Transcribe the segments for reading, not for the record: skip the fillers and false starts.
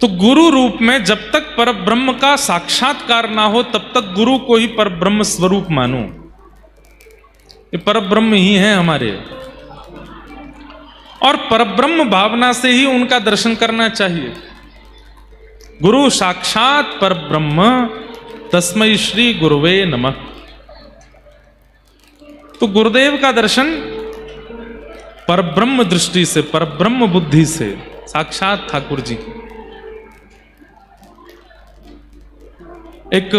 तो गुरु रूप में जब तक परब्रह्म का साक्षात्कार ना हो तब तक गुरु को ही परब्रह्म स्वरूप मानो। ये परब्रह्म ही है हमारे, और परब्रह्म भावना से ही उनका दर्शन करना चाहिए। गुरु साक्षात परब्रह्म तस्मै श्री गुरुवे नमः। तो गुरुदेव का दर्शन परब्रह्म दृष्टि से, परब्रह्म बुद्धि से, साक्षात ठाकुर जी। एक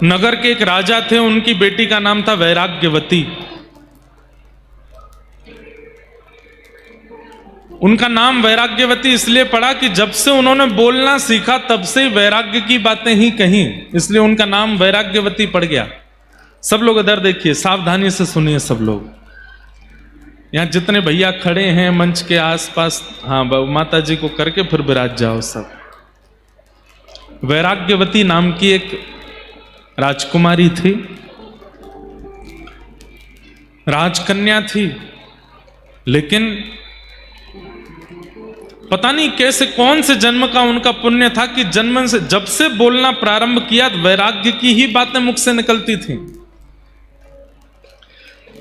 नगर के एक राजा थे, उनकी बेटी का नाम था वैराग्यवती। उनका नाम वैराग्यवती इसलिए पड़ा कि जब से उन्होंने बोलना सीखा तब से वैराग्य की बातें ही कहीं, इसलिए उनका नाम वैराग्यवती पड़ गया। सब लोग इधर देखिए, सावधानी से सुनिए सब लोग। यहां जितने भैया खड़े हैं मंच के आसपास, हाँ माता जी को करके फिर विराज जाओ सब। वैराग्यवती नाम की एक राजकुमारी थी, राजकन्या थी, लेकिन पता नहीं कैसे कौन से जन्म का उनका पुण्य था कि जन्म से जब से बोलना प्रारंभ किया वैराग्य की ही बातें मुख से निकलती थी।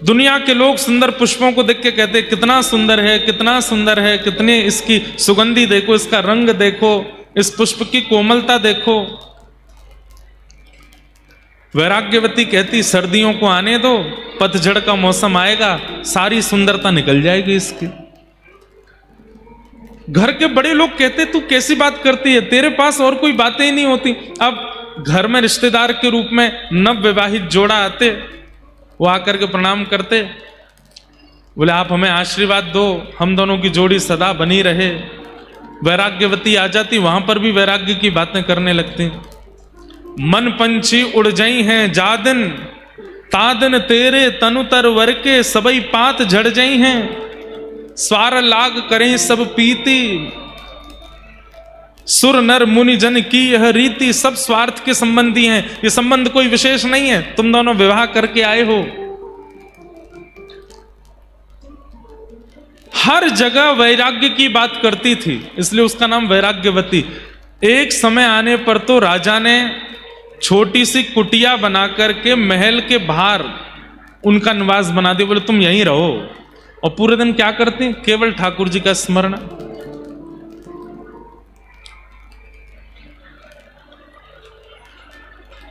दुनिया के लोग सुंदर पुष्पों को देख के कहते कितना सुंदर है, कितना सुंदर है, कितनी इसकी सुगंधी देखो, इसका रंग देखो, इस पुष्प की कोमलता देखो। वैराग्यवती कहती सर्दियों को आने दो, पतझड़ का मौसम आएगा, सारी सुंदरता निकल जाएगी इसकी। घर के बड़े लोग कहते तू कैसी बात करती है, तेरे पास और कोई बातें ही नहीं होती। अब घर में रिश्तेदार के रूप में नव विवाहित जोड़ा आते, वो आकर के प्रणाम करते, बोले आप हमें आशीर्वाद दो, हम दोनों की जोड़ी सदा बनी रहे। वैराग्यवती आ जाती, वहां पर भी वैराग्य की बातें करने लगती। मन पंछी उड़ जाई हैं जादिन, तादिन तेरे तनुतर वर के सबई पात झड़ जाई हैं। स्वार लाग करें सब पीती, सुर नर मुनि जन की यह रीति। सब स्वार्थ के संबंधी हैं, ये संबंध कोई विशेष नहीं है, तुम दोनों विवाह करके आए हो। हर जगह वैराग्य की बात करती थी, इसलिए उसका नाम वैराग्यवती। एक समय आने पर तो राजा ने छोटी सी कुटिया बना करके महल के बाहर उनका निवास बना दिया, बोले तुम यहीं रहो। और पूरे दिन क्या करते, केवल ठाकुर जी का स्मरण।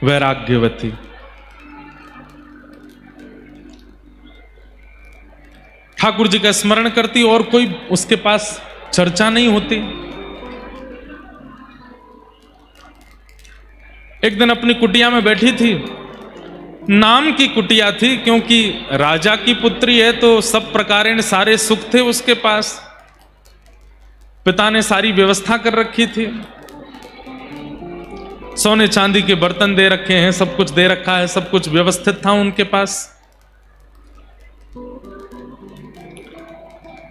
वैराग्यवती ठाकुर जी का स्मरण करती और कोई उसके पास चर्चा नहीं होती। एक दिन अपनी कुटिया में बैठी थी, नाम की कुटिया थी क्योंकि राजा की पुत्री है तो सब प्रकारेण सारे सुख थे उसके पास, पिता ने सारी व्यवस्था कर रखी थी, सोने चांदी के बर्तन दे रखे हैं, सब कुछ दे रखा है, सब कुछ व्यवस्थित था उनके पास।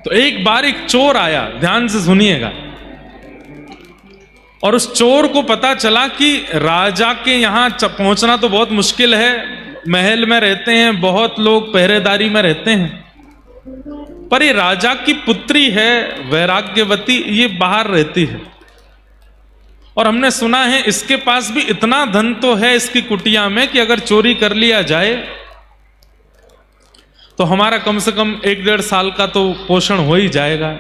तो एक बार एक चोर आया, ध्यान से सुनिएगा, और उस चोर को पता चला कि राजा के यहां पहुंचना तो बहुत मुश्किल है, महल में रहते हैं, बहुत लोग पहरेदारी में रहते हैं, पर ये राजा की पुत्री है वैराग्यवती, ये बाहर रहती है। और हमने सुना है इसके पास भी इतना धन तो है इसकी कुटिया में कि अगर चोरी कर लिया जाए तो हमारा कम से कम 1-1.5 साल का तो पोषण हो ही जाएगा।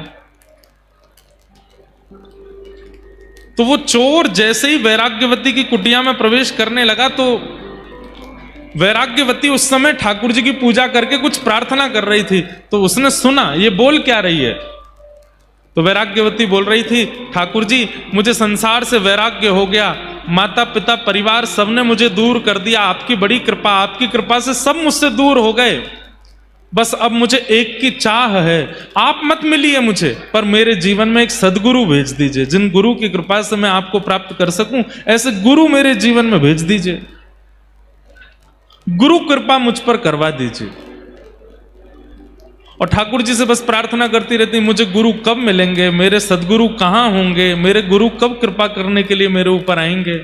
तो वो चोर जैसे ही वैराग्यवती की कुटिया में प्रवेश करने लगा तो वैराग्यवती उस समय ठाकुर जी की पूजा करके कुछ प्रार्थना कर रही थी, तो उसने सुना ये बोल क्या रही है। तो वैराग्यवती बोल रही थी, ठाकुर जी मुझे संसार से वैराग्य हो गया, माता पिता परिवार सबने मुझे दूर कर दिया, आपकी बड़ी कृपा, आपकी कृपा से सब मुझसे दूर हो गए, बस अब मुझे एक की चाह है, आप मत मिलिए मुझे, पर मेरे जीवन में एक सदगुरु भेज दीजिए, जिन गुरु की कृपा से मैं आपको प्राप्त कर सकूं, ऐसे गुरु मेरे जीवन में भेज दीजिए, गुरु कृपा मुझ पर करवा दीजिए। और ठाकुर जी से बस प्रार्थना करती रहती, मुझे गुरु कब मिलेंगे, मेरे सदगुरु कहां होंगे, मेरे गुरु कब कृपा करने के लिए मेरे ऊपर आएंगे।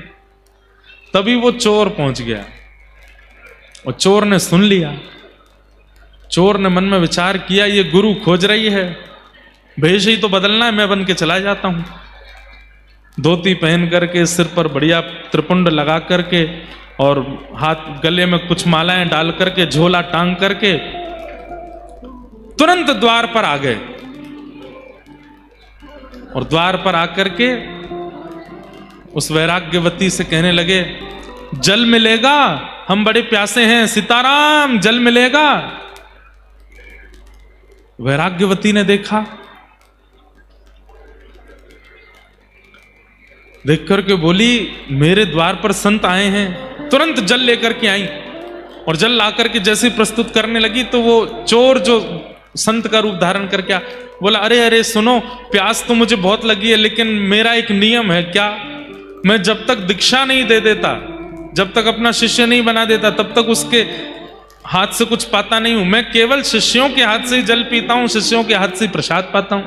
तभी वो चोर पहुंच गया और चोर ने सुन लिया। चोर ने मन में विचार किया, ये गुरु खोज रही है, भेष ही तो बदलना है, मैं बन के चला जाता हूं। धोती पहन करके, सिर पर बढ़िया त्रिपुंड लगा करके, और हाथ गले में कुछ मालाएं डाल करके, झोला टांग करके तुरंत द्वार पर आ गए। और द्वार पर आकर के उस वैराग्यवती से कहने लगे, जल मिलेगा, हम बड़े प्यासे हैं, सीताराम जल मिलेगा। वैराग्यवती ने देखा, देख करके बोली, मेरे द्वार पर संत आए हैं। तुरंत जल लेकर के आई, और जल ला करके जैसे प्रस्तुत करने लगी तो वो चोर जो संत का रूप धारण करके बोला, अरे अरे सुनो, प्यास तो मुझे बहुत लगी है, लेकिन मेरा एक नियम है। क्या? मैं जब तक दीक्षा नहीं दे देता, जब तक अपना शिष्य नहीं बना देता, तब तक उसके हाथ से कुछ पाता नहीं हूं। मैं केवल शिष्यों के हाथ से ही जल पीता हूं, शिष्यों के हाथ से ही प्रसाद पाता हूं।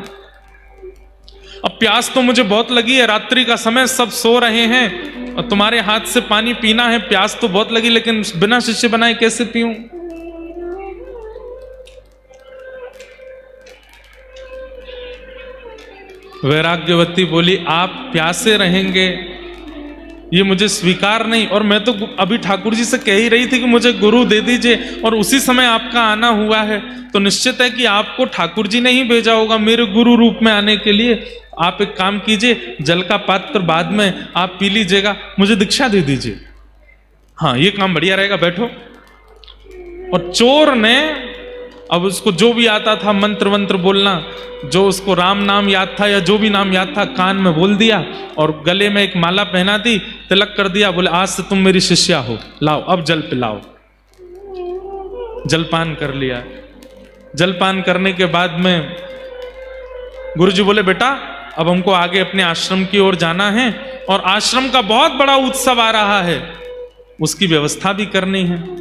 अब प्यास तो मुझे बहुत लगी है, रात्रि का समय, सब सो रहे हैं, और तुम्हारे हाथ से पानी पीना है। प्यास तो बहुत लगी, लेकिन बिना शिष्य बनाए कैसे पीऊं? वैराग्यवती बोली, आप प्यासे रहेंगे ये मुझे स्वीकार नहीं, और मैं तो अभी ठाकुर जी से कह ही रही थी कि मुझे गुरु दे दीजिए, और उसी समय आपका आना हुआ है, तो निश्चित है कि आपको ठाकुर जी ने ही भेजा होगा मेरे गुरु रूप में आने के लिए। आप एक काम कीजिए, जल का पात्र बाद में आप पी लीजिएगा, मुझे दीक्षा दे दीजिए। हाँ, ये काम बढ़िया रहेगा, बैठो। और चोर ने अब उसको जो भी आता था मंत्र वंत्र बोलना, जो उसको राम नाम याद था या जो भी नाम याद था, कान में बोल दिया, और गले में एक माला पहना दी, तिलक कर दिया, बोले आज से तुम मेरी शिष्या हो, लाओ अब जल पिलाओ। जलपान कर लिया। जलपान करने के बाद में गुरुजी बोले, बेटा अब हमको आगे अपने आश्रम की ओर जाना है, और आश्रम का बहुत बड़ा उत्सव आ रहा है, उसकी व्यवस्था भी करनी है।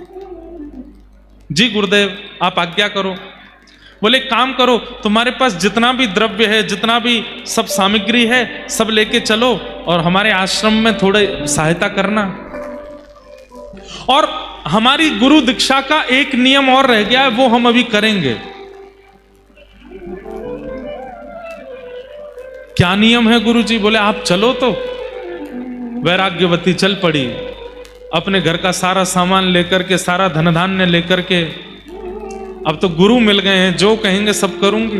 जी गुरुदेव, आप आज्ञा करो। बोले, काम करो, तुम्हारे पास जितना भी द्रव्य है, जितना भी सब सामग्री है, सब लेके चलो, और हमारे आश्रम में थोड़े सहायता करना। और हमारी गुरु दीक्षा का एक नियम और रह गया है, वो हम अभी करेंगे। क्या नियम है गुरुजी? बोले, आप चलो तो। वैराग्यवती चल पड़ी, अपने घर का सारा सामान लेकर के, सारा धन धान्य लेकर के। अब तो गुरु मिल गए हैं, जो कहेंगे सब करूंगी।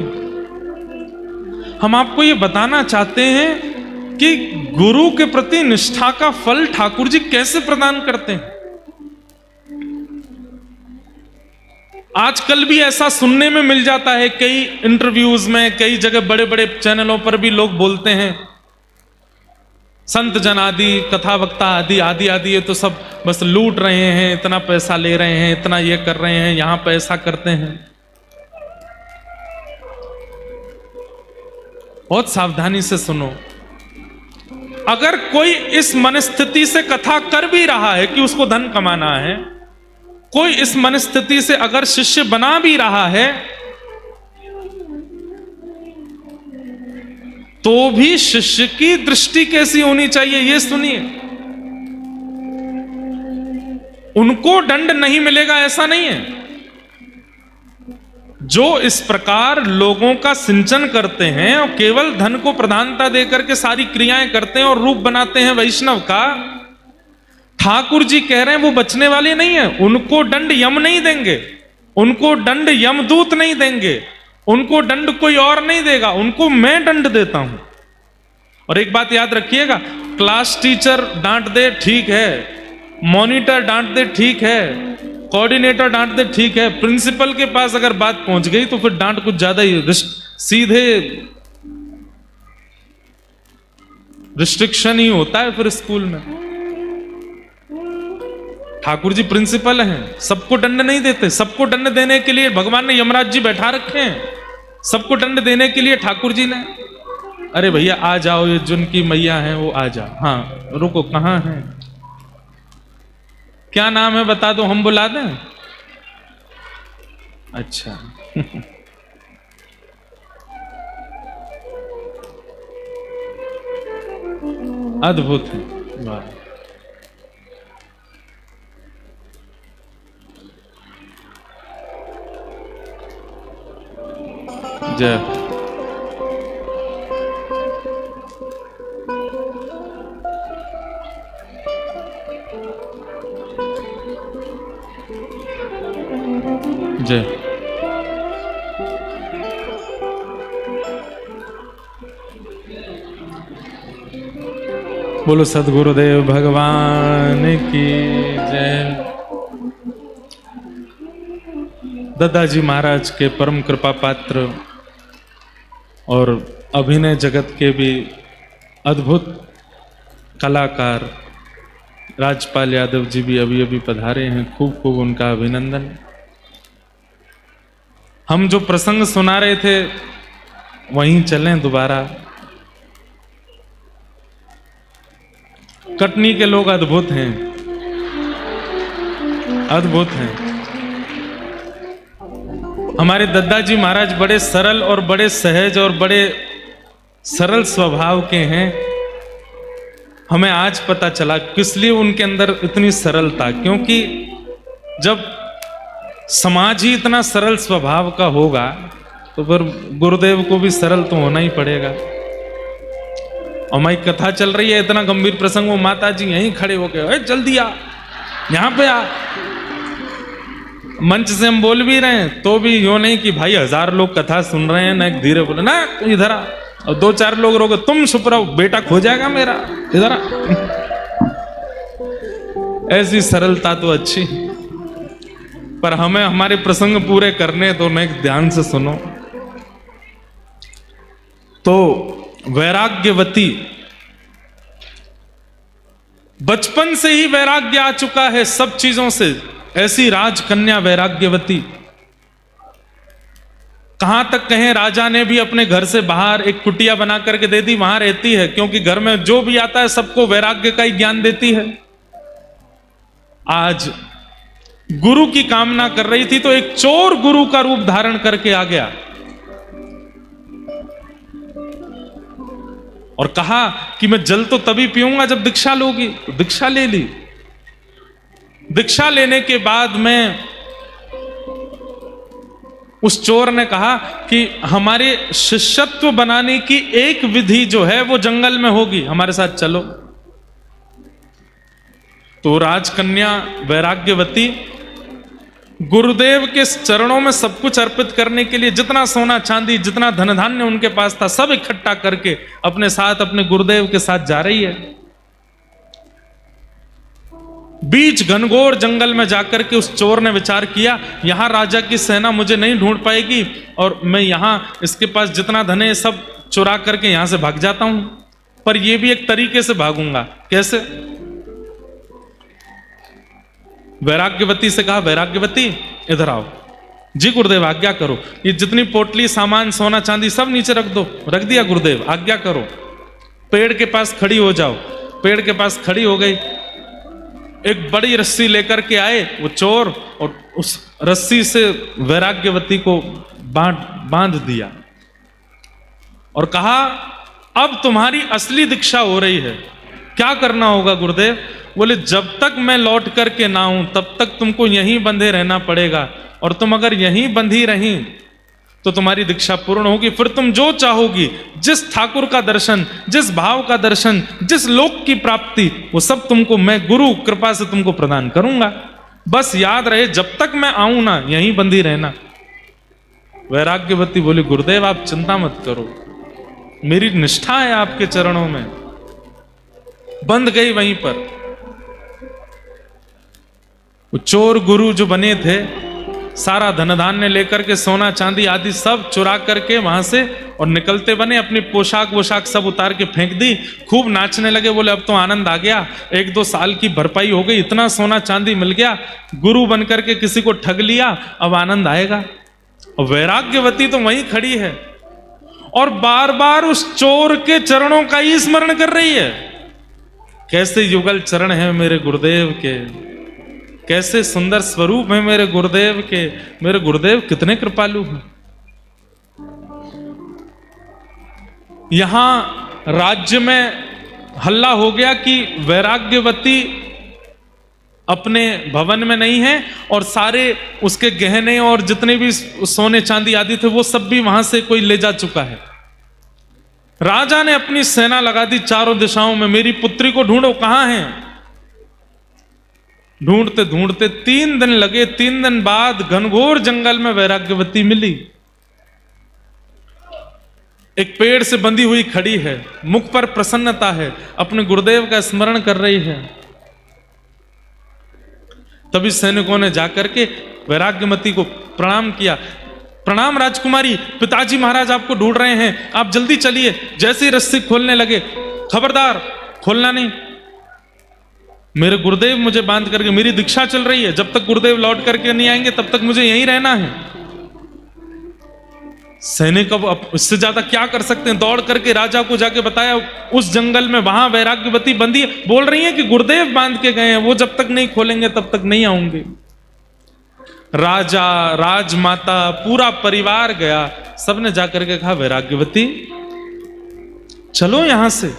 हम आपको ये बताना चाहते हैं कि गुरु के प्रति निष्ठा का फल ठाकुर जी कैसे प्रदान करते हैं। आजकल भी ऐसा सुनने में मिल जाता है, कई इंटरव्यूज में, कई जगह बड़े बड़े चैनलों पर भी लोग बोलते हैं, संत जन आदि, कथा वक्ता आदि आदि आदि ये तो सब बस लूट रहे हैं, इतना पैसा ले रहे हैं, इतना ये कर रहे हैं, यहां पैसा करते हैं। बहुत सावधानी से सुनो। अगर कोई इस मनस्थिति से कथा कर भी रहा है कि उसको धन कमाना है, कोई इस मनस्थिति से अगर शिष्य बना भी रहा है, तो भी शिष्य की दृष्टि कैसी होनी चाहिए ये सुनिए। उनको दंड नहीं मिलेगा ऐसा नहीं है। जो इस प्रकार लोगों का सिंचन करते हैं और केवल धन को प्रधानता देकर के सारी क्रियाएं करते हैं और रूप बनाते हैं वैष्णव का, ठाकुर जी कह रहे हैं वो बचने वाले नहीं है। उनको दंड यम नहीं देंगे, उनको दंड यमदूत नहीं देंगे, उनको दंड कोई और नहीं देगा, उनको मैं दंड देता हूं। और एक बात याद रखिएगा, क्लास टीचर डांट दे ठीक है, मॉनिटर डांट दे ठीक है, कोऑर्डिनेटर डांट दे ठीक है, प्रिंसिपल के पास अगर बात पहुंच गई तो फिर डांट कुछ ज्यादा ही सीधे रिस्ट्रिक्शन ही होता है फिर स्कूल में। ठाकुर जी प्रिंसिपल हैं, सबको दंड नहीं देते। सबको दंड देने के लिए भगवान ने यमराज जी बैठा रखे हैं, सबको दंड देने के लिए ठाकुर जी ने, अरे भैया आ जाओ, ये जिनकी मैया है वो आ जाओ। हाँ रुको, कहां है, क्या नाम है बता दो, हम बुला दें। अच्छा अद्भुत है, वाह। जय जय। बोलो सद्गुरुदेव भगवान की जय। दादाजी महाराज के परम कृपा पात्र और अभिनय जगत के भी अद्भुत कलाकार राजपाल यादव जी भी अभी अभी पधारे हैं। खूब खूब उनका अभिनंदन। हम जो प्रसंग सुना रहे थे वहीं चलें दोबारा। कटनी के लोग अद्भुत हैं, अद्भुत हैं। हमारे दादाजी महाराज बड़े सरल और बड़े सहज और बड़े सरल स्वभाव के हैं। हमें आज पता चला किस लिए उनके अंदर इतनी सरलता, क्योंकि जब समाज ही इतना सरल स्वभाव का होगा तो फिर गुरुदेव को भी सरल तो होना ही पड़ेगा। और हमारी कथा चल रही है, इतना गंभीर प्रसंग, वो माता जी यहीं खड़े होके जल्दी आ, यहां पे आ। मंच से हम बोल भी रहे हैं तो भी यूं नहीं कि भाई 1000 लोग कथा सुन रहे हैं ना, एक धीरे बोले ना तू इधर आ, और 2-4 लोग रोके तुम चुप रहो, बेटा खो जाएगा मेरा, इधर आ। ऐसी सरलता तो अच्छी, पर हमें हमारे प्रसंग पूरे करने तो नहीं, ध्यान से सुनो। तो वैराग्यवती, बचपन से ही वैराग्य आ चुका है सब चीजों से। ऐसी राजकन्या वैराग्यवती, कहां तक कहें, राजा ने भी अपने घर से बाहर एक कुटिया बना करके दे दी, वहां रहती है, क्योंकि घर में जो भी आता है सबको वैराग्य का ही ज्ञान देती है। आज गुरु की कामना कर रही थी तो एक चोर गुरु का रूप धारण करके आ गया और कहा कि मैं जल तो तभी पीऊंगा जब दीक्षा लोगी। तो दीक्षा ले ली। दीक्षा लेने के बाद में उस चोर ने कहा कि हमारे शिष्यत्व बनाने की एक विधि जो है वो जंगल में होगी, हमारे साथ चलो। तो राजकन्या वैराग्यवती गुरुदेव के चरणों में सब कुछ अर्पित करने के लिए जितना सोना चांदी, जितना धन धान्य उनके पास था, सब इकट्ठा करके अपने साथ अपने गुरुदेव के साथ जा रही है। बीच घनघोर जंगल में जाकर के उस चोर ने विचार किया, यहां राजा की सेना मुझे नहीं ढूंढ पाएगी और मैं यहां इसके पास जितना धन है सब चुरा करके यहां से भाग जाता हूं। पर यह भी एक तरीके से भागूंगा, कैसे? वैराग्यवती से कहा, वैराग्यवती इधर आओ। जी गुरुदेव आज्ञा करो। ये जितनी पोटली सामान सोना चांदी सब नीचे रख दो। रख दिया गुरुदेव, आज्ञा करो। पेड़ के पास खड़ी हो जाओ। पेड़ के पास खड़ी हो गई। एक बड़ी रस्सी लेकर के आए वो चोर और उस रस्सी से वैराग्यवती को बांध दिया और कहा, अब तुम्हारी असली दीक्षा हो रही है। क्या करना होगा गुरुदेव? बोले, जब तक मैं लौट करके ना आऊं तब तक तुमको यहीं बंधे रहना पड़ेगा, और तुम अगर यहीं बंधी रही तो तुम्हारी दीक्षा पूर्ण होगी। फिर तुम जो चाहोगी, जिस ठाकुर का दर्शन, जिस भाव का दर्शन, जिस लोक की प्राप्ति, वो सब तुमको मैं गुरु कृपा से तुमको प्रदान करूंगा। बस याद रहे जब तक मैं आऊं ना यहीं बंधी रहना। वैराग्यवती बोली, गुरुदेव आप चिंता मत करो, मेरी निष्ठा है आपके चरणों में। बंध गई वहीं पर। वो चोर गुरु जो बने थे सारा धन धान्य लेकर के, सोना चांदी आदि सब चुरा करके वहां से और निकलते बने। अपनी पोशाक वोशाक सब उतार के फेंक दी। खूब नाचने लगे। बोले अब तो आनंद आ गया, 1-2 साल की भरपाई हो गई, इतना सोना चांदी मिल गया, गुरु बन करके किसी को ठग लिया, अब आनंद आएगा। और वैराग्यवती तो वहीं खड़ी है और बार बार उस चोर के चरणों का ही स्मरण कर रही है। कैसे युगल चरण है मेरे गुरुदेव के, कैसे सुंदर स्वरूप है मेरे गुरुदेव के। मेरे गुरुदेव कितने कृपालु हैं। यहां राज्य में हल्ला हो गया कि वैराग्यवती अपने भवन में नहीं है और सारे उसके गहने और जितने भी सोने चांदी आदि थे वो सब भी वहां से कोई ले जा चुका है। राजा ने अपनी सेना लगा दी चारों दिशाओं में, मेरी पुत्री को ढूंढो, कहां है। ढूंढते ढूंढते 3 दिन लगे। 3 दिन बाद घनघोर जंगल में वैराग्यवती मिली। एक पेड़ से बंधी हुई खड़ी है, मुख पर प्रसन्नता है, अपने गुरुदेव का स्मरण कर रही है। तभी सैनिकों ने जाकर के वैराग्यमती को प्रणाम किया। प्रणाम राजकुमारी, पिताजी महाराज आपको ढूंढ रहे हैं, आप जल्दी चलिए। जैसे ही रस्सी खोलने लगे, खबरदार खोलना नहीं, मेरे गुरुदेव मुझे बांध करके, मेरी दीक्षा चल रही है, जब तक गुरुदेव लौट करके नहीं आएंगे तब तक मुझे यहीं रहना है। सैनिक अब इससे ज्यादा क्या कर सकते हैं, दौड़ करके राजा को जाके बताया, उस जंगल में वहां वैराग्यवती बंदी है, बोल रही है कि गुरुदेव बांध के गए हैं, वो जब तक नहीं खोलेंगे तब तक नहीं आऊंगे। राजा, राजमाता, पूरा परिवार गया। सबने जाकर के कहा, वैराग्यवती चलो यहां से,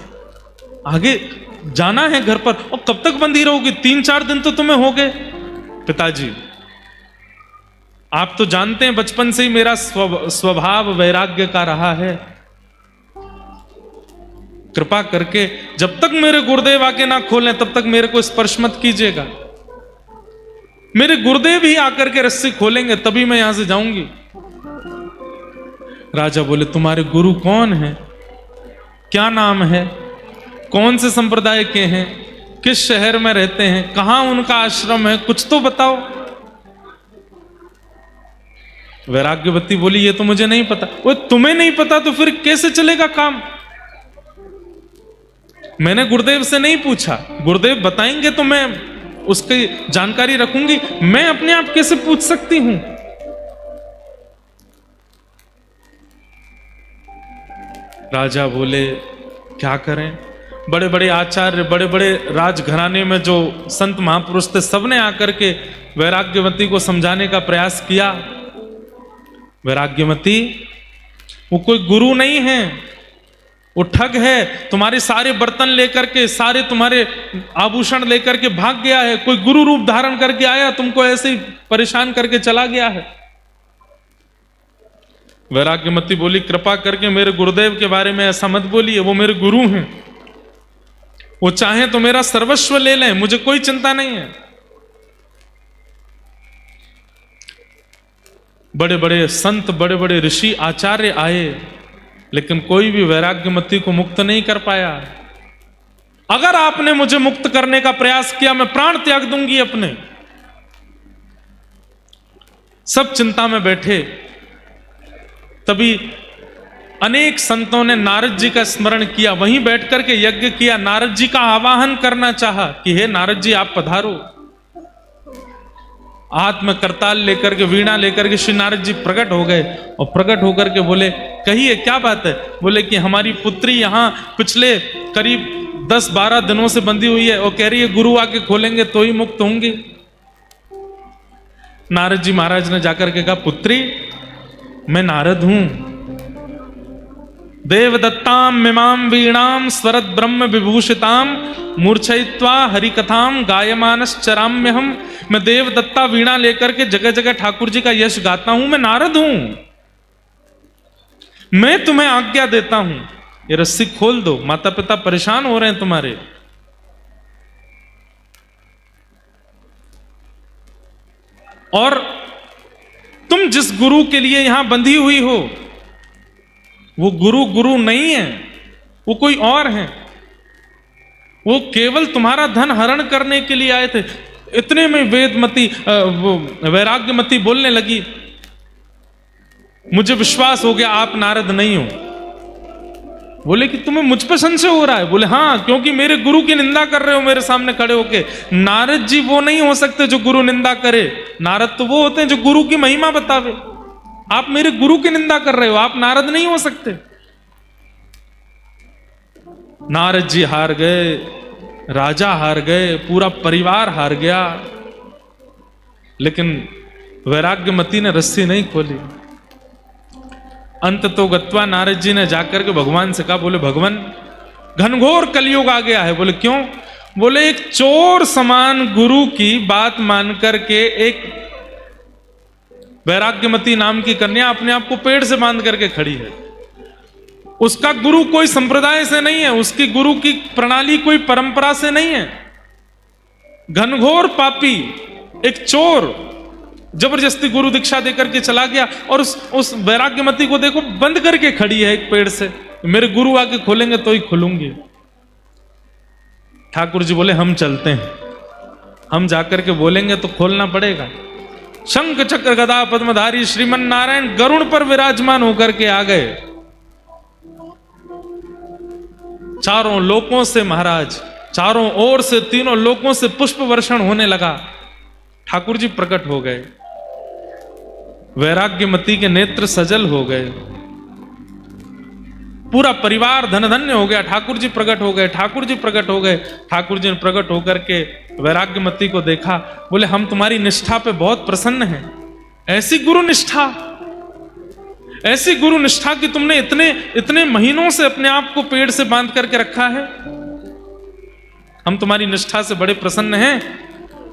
आगे जाना है घर पर। और कब तक बंदी रहोगी, 3-4 दिन तो तुम्हें हो गए। पिताजी आप तो जानते हैं बचपन से ही मेरा स्वभाव वैराग्य का रहा है, कृपा करके जब तक मेरे गुरुदेव आके ना खोलें तब तक मेरे को स्पर्श मत कीजिएगा। मेरे गुरुदेव ही आकर के रस्सी खोलेंगे तभी मैं यहां से जाऊंगी। राजा बोले, तुम्हारे गुरु कौन है, क्या नाम है, कौन से संप्रदाय के हैं, किस शहर में रहते हैं, कहां उनका आश्रम है, कुछ तो बताओ। वैराग्यवती बोली, ये तो मुझे नहीं पता। वो तुम्हें नहीं पता तो फिर कैसे चलेगा काम? मैंने गुरुदेव से नहीं पूछा, गुरुदेव बताएंगे तो मैं उसकी जानकारी रखूंगी, मैं अपने आप कैसे पूछ सकती हूं? राजा बोले, क्या करें, बड़े बड़े आचार्य, बड़े बड़े राजघराने में जो संत महापुरुष थे, सबने आकर के वैराग्यवती को समझाने का प्रयास किया। वैराग्यवती वो कोई गुरु नहीं है, वो ठग है, तुम्हारे सारे बर्तन लेकर के, सारे तुम्हारे आभूषण लेकर के भाग गया है, कोई गुरु रूप धारण करके आया, तुमको ऐसे ही परेशान करके चला गया है। वैराग्यवती बोली, कृपा करके मेरे गुरुदेव के बारे में ऐसा मत बोलिए, वो मेरे गुरु हैं, वो चाहे तो मेरा सर्वस्व ले लें, मुझे कोई चिंता नहीं है। बड़े बड़े संत, बड़े बड़े ऋषि आचार्य आए, लेकिन कोई भी वैराग्यवती को मुक्त नहीं कर पाया। अगर आपने मुझे मुक्त करने का प्रयास किया, मैं प्राण त्याग दूंगी अपने। सब चिंता में बैठे। तभी अनेक संतों ने नारद जी का स्मरण किया, वहीं बैठ करके यज्ञ किया, नारद जी का आवाहन करना चाहा कि हे नारद जी आप पधारो। हाथ में करताल लेकर के, वीणा लेकर के श्री नारद जी प्रकट हो गए और प्रकट होकर के बोले, कहिए क्या बात है? बोले कि हमारी पुत्री यहां पिछले करीब 10-12 दिनों से बंधी हुई है और कह रही है गुरु आके खोलेंगे तो ही मुक्त होंगी। नारद जी महाराज ने जाकर के कहा, पुत्री मैं नारद हूं, देवदत्ताम मिमाम वीणाम स्वरत ब्रह्म विभूषिताम मूर्छयित्वा हरिकथाम गायमानश्चराम्य हम। मैं देवदत्ता वीणा लेकर के जगह जगह ठाकुर जी का यश गाता हूं, मैं नारद हूं, मैं तुम्हें आज्ञा देता हूं, ये रस्सी खोल दो, माता पिता परेशान हो रहे हैं तुम्हारे। और तुम जिस गुरु के लिए यहां बंधी हुई हो, वो गुरु नहीं है, वो कोई और है, वो केवल तुम्हारा धन हरण करने के लिए आए थे। इतने में वेदमती वैराग्यमती बोलने लगी, मुझे विश्वास हो गया आप नारद नहीं हो। बोले कि तुम्हें मुझ पर संशय हो रहा है? बोले हाँ, क्योंकि मेरे गुरु की निंदा कर रहे हो मेरे सामने खड़े होके। नारद जी वो नहीं हो सकते जो गुरु निंदा करे, नारद तो वो होते हैं जो गुरु की महिमा बतावे। आप मेरे गुरु की निंदा कर रहे हो, आप नारद नहीं हो सकते। नारद जी हार गए, राजा हार गए, पूरा परिवार हार गया, लेकिन वैराग्यमती ने रस्सी नहीं खोली। अंत तो गत्वा नारद जी ने जाकर के भगवान से कहा, बोले भगवान घनघोर कलयुग आ गया है। बोले क्यों? बोले एक चोर समान गुरु की बात मान करके एक वैराग्यमती नाम की कन्या अपने आप को पेड़ से बांध करके खड़ी है। उसका गुरु कोई संप्रदाय से नहीं है, उसकी गुरु की प्रणाली कोई परंपरा से नहीं है, घनघोर पापी, एक चोर जबरदस्ती गुरु दीक्षा देकर के चला गया, और उस वैराग्यमती को देखो बंद करके खड़ी है एक पेड़ से, मेरे गुरु आके खोलेंगे तो ही खोलूंगी। ठाकुर जी बोले हम चलते हैं, हम जाकर के बोलेंगे तो खोलना पड़ेगा। शंख चक्र गदा पद्मधारी श्रीमन नारायण गरुड़ पर विराजमान होकर के आ गए। चारों लोकों से महाराज, चारों ओर से, तीनों लोकों से पुष्प वर्षण होने लगा। ठाकुर जी प्रकट हो गए, वैराग्यमती के नेत्र सजल हो गए, पूरा परिवार धन धन्य हो गया। ठाकुर जी प्रकट हो गए, ठाकुर जी प्रकट हो गए। ठाकुर जी ने प्रकट होकर के वैराग्यमती को देखा, बोले हम तुम्हारी निष्ठा पे बहुत प्रसन्न हैं। ऐसी गुरु निष्ठा, ऐसी गुरु निष्ठा कि तुमने इतने इतने महीनों से अपने आप को पेड़ से बांध करके रखा है। हम तुम्हारी निष्ठा से बड़े प्रसन्न हैं।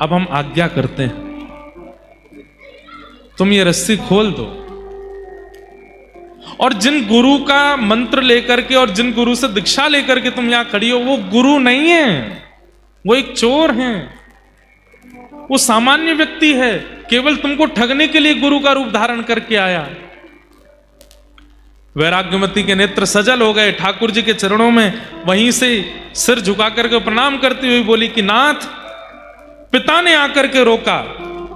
अब हम आज्ञा करते हैं, तुम ये रस्सी खोल दो। और जिन गुरु का मंत्र लेकर के और जिन गुरु से दीक्षा लेकर के तुम यहां खड़ी हो, वो गुरु नहीं है, वो एक चोर है, वो सामान्य व्यक्ति है, केवल तुमको ठगने के लिए गुरु का रूप धारण करके आया। वैराग्यमती के नेत्र सजल हो गए, ठाकुर जी के चरणों में वहीं से सिर झुका करके प्रणाम करती हुई बोली कि नाथ, पिता ने आकर के रोका,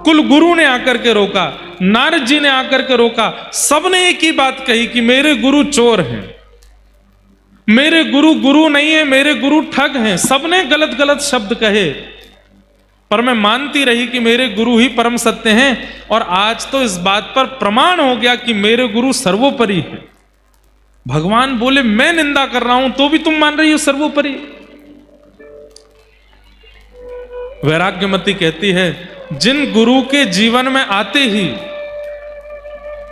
कुल गुरु ने आकर के रोका, नारद जी ने आकर के रोका, सबने एक ही बात कही कि मेरे गुरु चोर हैं, मेरे गुरु गुरु नहीं है, मेरे गुरु ठग हैं। सबने गलत गलत शब्द कहे, पर मैं मानती रही कि मेरे गुरु ही परम सत्य हैं। और आज तो इस बात पर प्रमाण हो गया कि मेरे गुरु सर्वोपरि है। भगवान बोले मैं निंदा कर रहा हूं तो भी तुम मान रही हो सर्वोपरि। वैराग्यमती कहती है, जिन गुरु के जीवन में आते ही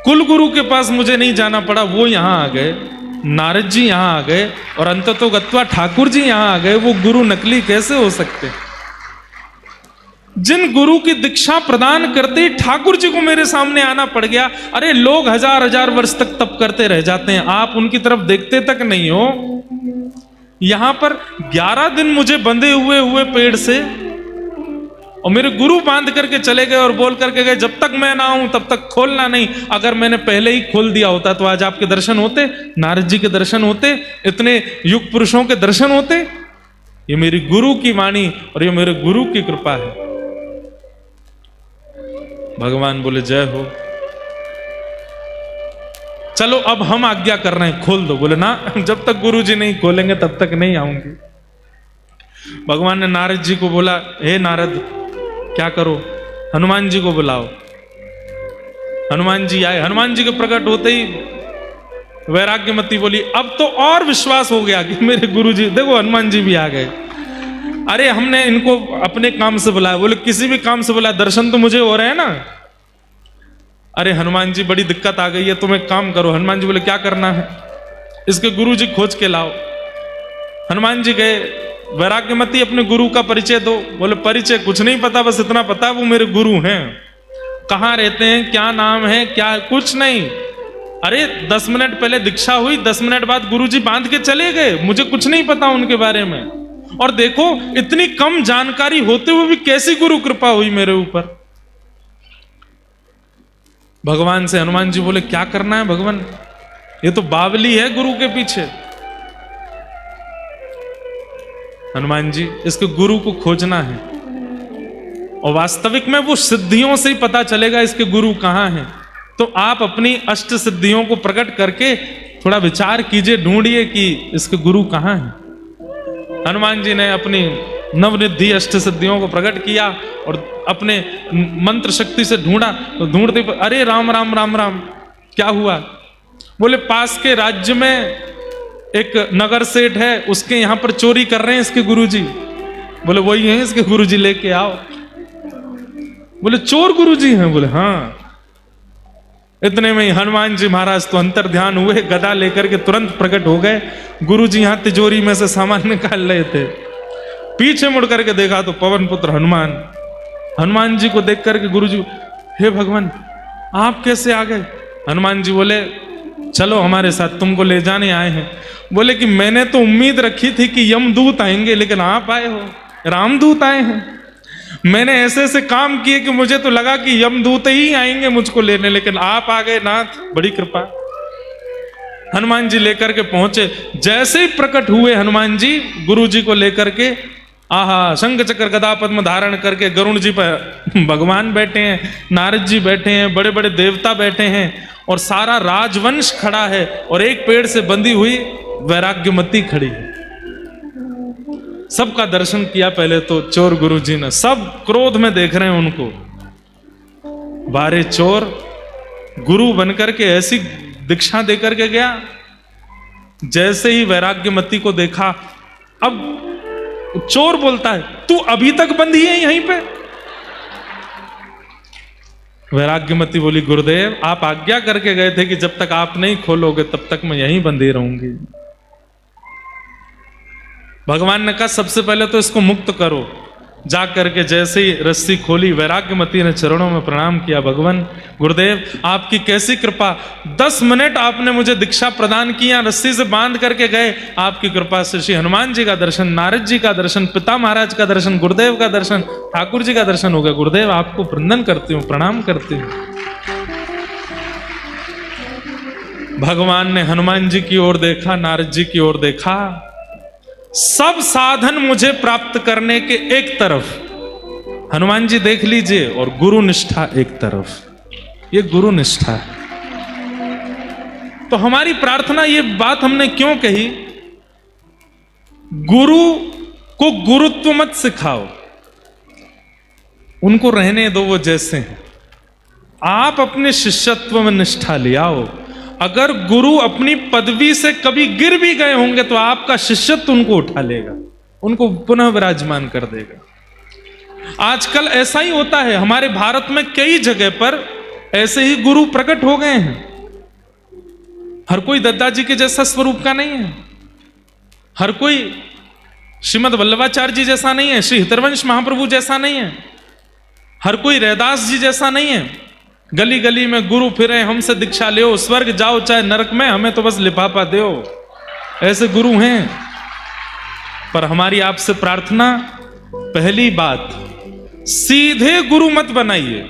कुल गुरु के पास मुझे नहीं जाना पड़ा, वो यहां आ गए, नारद जी यहां आ गए, और अंततोगत्वा ठाकुर जी यहां आ गए। वो गुरु नकली कैसे हो सकते? जिन गुरु की दीक्षा प्रदान करते ही ठाकुर जी को मेरे सामने आना पड़ गया। अरे लोग हजार हजार वर्ष तक तप करते रह जाते हैं, आप उनकी तरफ देखते तक नहीं हो। यहां पर 11 दिन मुझे बंधे हुए पेड़ से, और मेरे गुरु बांध करके चले गए और बोल करके गए जब तक मैं ना आऊं तब तक खोलना नहीं। अगर मैंने पहले ही खोल दिया होता तो आज आपके दर्शन होते, नारद जी के दर्शन होते, इतने युग पुरुषों के दर्शन होते। ये मेरी गुरु की वाणी और ये मेरे गुरु की कृपा है। भगवान बोले जय हो, चलो अब हम आज्ञा कर रहे हैं, खोल दो। बोले ना, जब तक गुरु जी नहीं खोलेंगे तब तक नहीं आऊंगी। भगवान ने नारद जी को बोला, हे नारद क्या करो, हनुमान जी को बुलाओ। हनुमान जी आए। हनुमान जी के प्रकट होते ही वैराग्यमती बोली, अब तो और विश्वास हो गया कि मेरे गुरु जी, देखो हनुमान जी भी आ गए। अरे हमने इनको अपने काम से बुलाया। बोले किसी भी काम से बुलाया, दर्शन तो मुझे हो रहे हैं ना। अरे हनुमान जी बड़ी दिक्कत आ गई है, तुम एक काम करो। हनुमान जी बोले क्या करना है? इसके गुरु जी खोज के लाओ। हनुमान जी गए, वैराग्यमती अपने गुरु का परिचय दो। बोले परिचय कुछ नहीं पता, बस इतना पता है वो मेरे गुरु हैं। कहाँ रहते हैं, क्या नाम है, क्या, कुछ नहीं। अरे 10 मिनट पहले दीक्षा हुई, 10 मिनट बाद गुरुजी बांध के चले गए, मुझे कुछ नहीं पता उनके बारे में। और देखो इतनी कम जानकारी होते हुए भी कैसी गुरु कृपा हुई मेरे ऊपर। भगवान से हनुमान जी बोले क्या करना है भगवान, ये तो बावली है गुरु के पीछे। हनुमान जी इसके गुरु को खोजना है, और वास्तविक में वो सिद्धियों से ही पता चलेगा इसके गुरु कहां हैं। तो आप अपनी अष्ट सिद्धियों को प्रकट करके थोड़ा विचार कीजिए, ढूंढिए कि इसके गुरु कहां हैं। हनुमान जी ने अपनी नवनिधि अष्ट सिद्धियों को प्रकट किया और अपने मंत्र शक्ति से ढूंढा। तो ढूंढते अरे राम राम राम राम, क्या हुआ? बोले पास के राज्य में एक नगर सेठ है, उसके यहां पर चोरी कर रहे हैं इसके गुरुजी। बोले वही हैं इसके गुरुजी, लेके आओ। बोले चोर गुरुजी हैं? बोले हाँ। इतने में ही हनुमान जी महाराज तो अंतर ध्यान हुए, गदा लेकर के तुरंत प्रकट हो गए। गुरुजी यहां तिजोरी में से सामान निकाल रहे थे, पीछे मुड़ करके देखा तो पवन पुत्र हनुमान। हनुमान जी को देख करके गुरुजी, हे भगवान आप कैसे आ गए? हनुमान जी बोले चलो हमारे साथ, तुमको ले जाने आए हैं। बोले कि मैंने तो उम्मीद रखी थी कि यमदूत आएंगे, लेकिन आप आए हो, रामदूत आए हैं। मैंने ऐसे ऐसे काम किए कि मुझे तो लगा कि यमदूत ही आएंगे मुझको लेने, लेकिन आप आ गए नाथ, बड़ी कृपा। हनुमान जी लेकर के पहुंचे। जैसे ही प्रकट हुए हनुमान जी गुरु जी को लेकर के, आहा, शंख चक्र गदा पद्म धारण करके गरुण जी पर भगवान बैठे हैं, नारद जी बैठे हैं, बड़े बड़े देवता बैठे हैं और सारा राजवंश खड़ा है और एक पेड़ से बंधी हुई वैराग्यमती खड़ी है। सबका दर्शन किया पहले तो चोर गुरु जी ने, सब क्रोध में देख रहे हैं उनको। बारे चोर गुरु बनकर के ऐसी दीक्षा देकर के गया, जैसे ही वैराग्यमती को देखा, अब चोर बोलता है तू अभी तक बंधी है यहीं पे? वैराग्यमती बोली गुरुदेव आप आज्ञा करके गए थे कि जब तक आप नहीं खोलोगे तब तक मैं यहीं बंधी रहूंगी। भगवान ने कहा सबसे पहले तो इसको मुक्त करो। जा करके जैसे ही रस्सी खोली, वैराग्यमती ने चरणों में प्रणाम किया, भगवान गुरुदेव आपकी कैसी कृपा, 10 मिनट आपने मुझे दीक्षा प्रदान किया, रस्सी से बांध करके गए, आपकी कृपा से श्री हनुमान जी का दर्शन, नारद जी का दर्शन, पिता महाराज का दर्शन, गुरुदेव का दर्शन, ठाकुर जी का दर्शन हो गया। गुरुदेव आपको वंदन करती हूँ, प्रणाम करती हूँ। भगवान ने हनुमान जी की ओर देखा, नारद जी की ओर देखा, सब साधन मुझे प्राप्त करने के एक तरफ, हनुमान जी देख लीजिए, और गुरु निष्ठा एक तरफ, ये गुरु निष्ठा है। तो हमारी प्रार्थना, ये बात हमने क्यों कही, गुरु को गुरुत्व मत सिखाओ, उनको रहने दो वो जैसे हैं, आप अपने शिष्यत्व में निष्ठा ले आओ। अगर गुरु अपनी पदवी से कभी गिर भी गए होंगे तो आपका शिष्यत्व उनको उठा लेगा, उनको पुनः विराजमान कर देगा। आजकल ऐसा ही होता है, हमारे भारत में कई जगह पर ऐसे ही गुरु प्रकट हो गए हैं। हर कोई दद्दा जी के जैसा स्वरूप का नहीं है, हर कोई श्रीमद वल्लभाचार्य जी जैसा नहीं है, श्री हितरवंश महाप्रभु जैसा नहीं है, हर कोई रैदास जी जैसा नहीं है। गली गली में गुरु फिरे, हमसे दीक्षा ले, स्वर्ग जाओ चाहे नरक में, हमें तो बस लिफाफा दो, ऐसे गुरु हैं। पर हमारी आपसे प्रार्थना, पहली बात, सीधे गुरु मत बनाइए,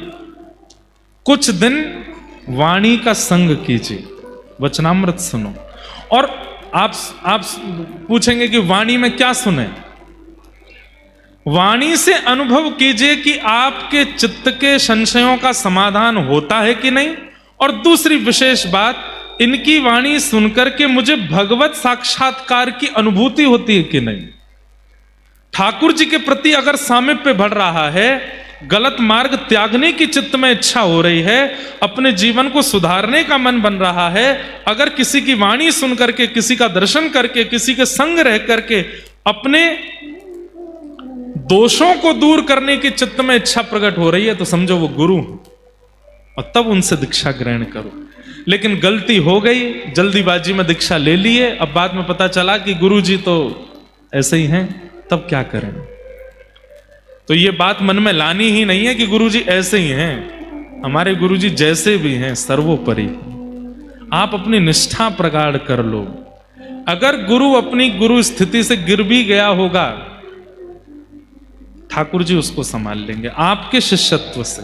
कुछ दिन वाणी का संग कीजिए, वचनामृत सुनो। और आप पूछेंगे कि वाणी में क्या सुने, वाणी से अनुभव कीजिए कि आपके चित्त के संशयों का समाधान होता है कि नहीं। और दूसरी विशेष बात, इनकी वाणी सुनकर के मुझे भगवत साक्षात्कार की अनुभूति होती है कि नहीं। ठाकुर जी के प्रति अगर सामीप्य बढ़ रहा है, गलत मार्ग त्यागने की चित्त में इच्छा हो रही है, अपने जीवन को सुधारने का मन बन रहा है, अगर किसी की वाणी सुन करके, किसी का दर्शन करके, किसी के संग रह करके अपने दोषों को दूर करने की चित्त में इच्छा प्रकट हो रही है, तो समझो वो गुरु, और तब उनसे दीक्षा ग्रहण करो। लेकिन गलती हो गई, जल्दीबाजी में दीक्षा ले लिए, अब बाद में पता चला कि गुरु जी तो ऐसे ही हैं, तब क्या करें। तो ये बात मन में लानी ही नहीं है कि गुरु जी ऐसे ही हैं, हमारे गुरु जी जैसे भी हैं सर्वोपरि। आप अपनी निष्ठा प्रगाढ़ कर लो। अगर गुरु अपनी गुरु स्थिति से गिर भी गया होगा, ठाकुर जी उसको संभाल लेंगे आपके शिष्यत्व से।